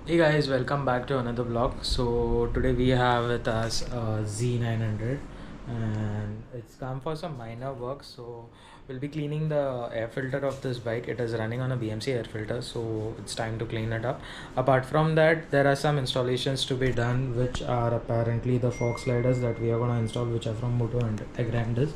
Hey guys, welcome back to another vlog. So today we have with us Z900 and it's come for some minor work. So we'll be cleaning the air filter of this bike. It is running on a BMC air filter, so it's time to clean it up. Apart from that, there are some installations to be done, which are apparently the fog sliders that we are going to install, which are from Moto and Agrandis.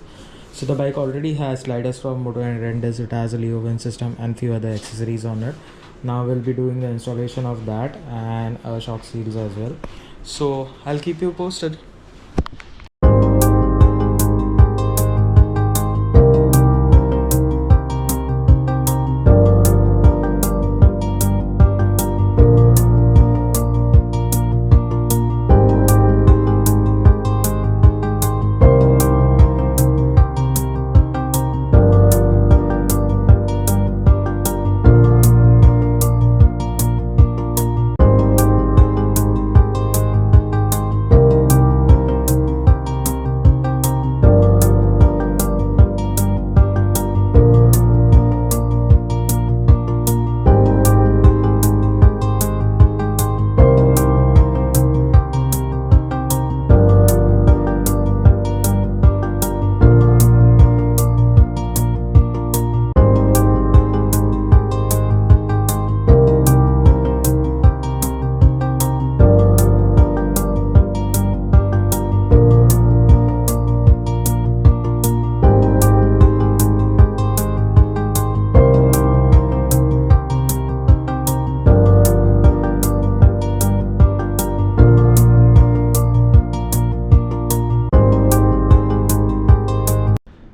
So the bike already has sliders from Moto and Agrandis. It has a Leo vent system and few other accessories on it. Now we'll be doing the installation of that and shock seals as well, so I'll keep you posted.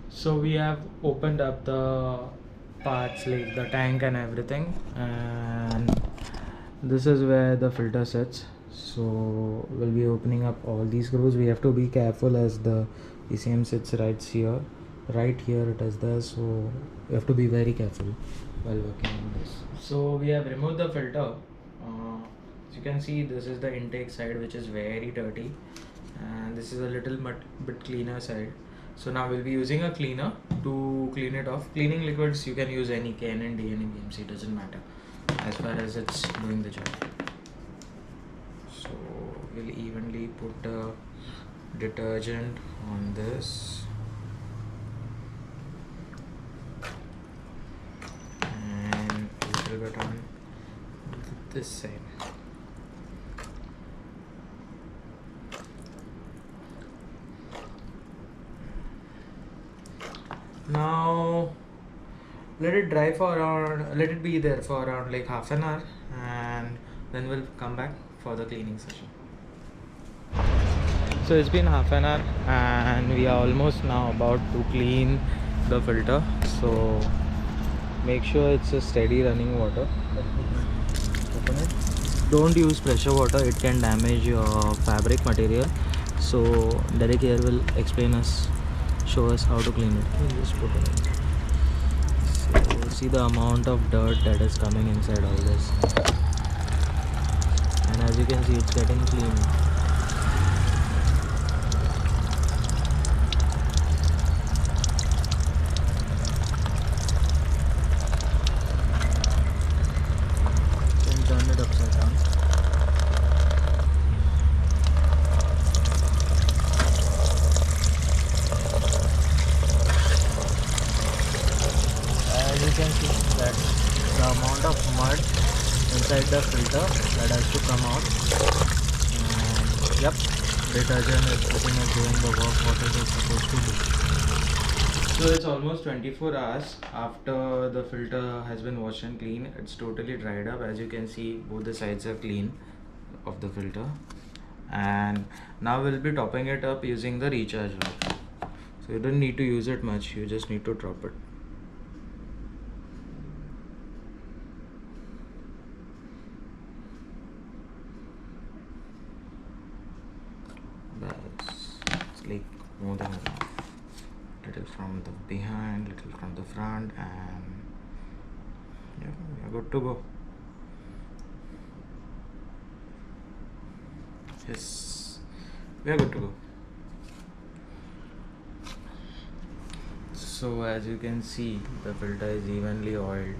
So we have opened up the parts like the tank and everything, and this is where the filter sits. So we'll be opening up all these screws. We have to be careful as the ECM sits right here. Right here it is there, so you have to be very careful while working on this. So we have removed the filter. As you can see, this is the intake side, which is very dirty, and this is a little bit cleaner side. So now we'll be using a cleaner to clean it off. Cleaning liquids, you can use any K&N, DN, BMC, doesn't matter as far as it's doing the job. So we'll evenly put the detergent on this and a little bit on this side. Now let it dry for around, let it be there for around like half an hour, and then we'll come back for the cleaning session. So it's been half an hour and we are almost now about to clean the filter. So make sure it's a steady running water. Open it. Don't use pressure water, it can damage your fabric material. So Derek here will show us how to clean it. Just put it in. So see the amount of dirt that is coming inside all this, and as you can see, it's getting clean. Then turn it upside down. As you can see that the amount of mud inside the filter that has to come out, and yep, detergent is pretty much doing the work what it is supposed to do. So it's almost 24 hours after the filter has been washed and clean. It's totally dried up. As you can see, both the sides are clean of the filter, and now we'll be topping it up using the recharge valve. So you don't need to use it much, you just need to drop it. It's like more than enough. Little from the behind, little from the front, and yeah, we're good to go. Yes, we are good to go. So as you can see, the filter is evenly oiled.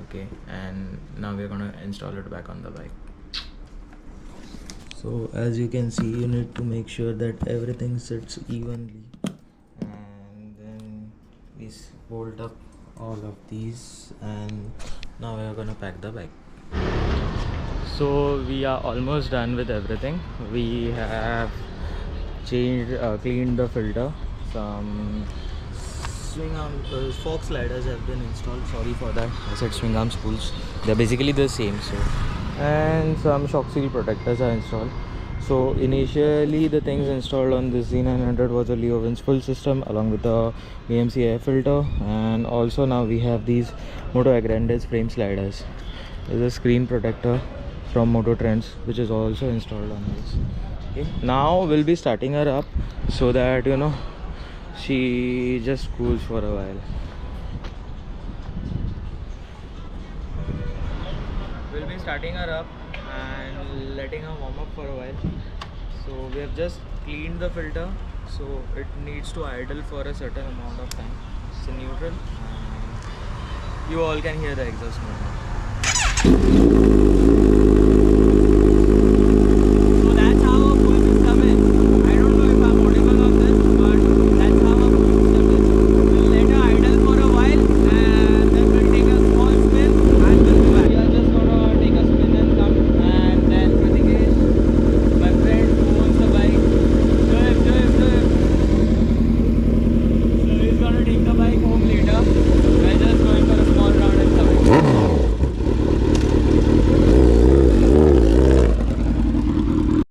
Okay, and now we're gonna install it back on the bike. So as you can see, you need to make sure that everything sits evenly, and then we bolt up all of these, and now we are gonna pack the bag. So we are almost done with everything. We have cleaned the filter. Some swing arm fork sliders have been installed. Sorry for that, I said swing arm spools. They're basically the same. So, and some shock seal protectors are installed. So initially the things installed on this Z900 was a Leo Vin's full system along with the BMC air filter, and also now we have these Moto Agrandes frame sliders. There's a screen protector from Moto Trends which is also installed on this. Okay, now we'll be starting her up so that she just cools for a while. We'll be starting her up and letting her warm up for a while. So we have just cleaned the filter, so it needs to idle for a certain amount of time. It's in neutral, and you all can hear the exhaust note now.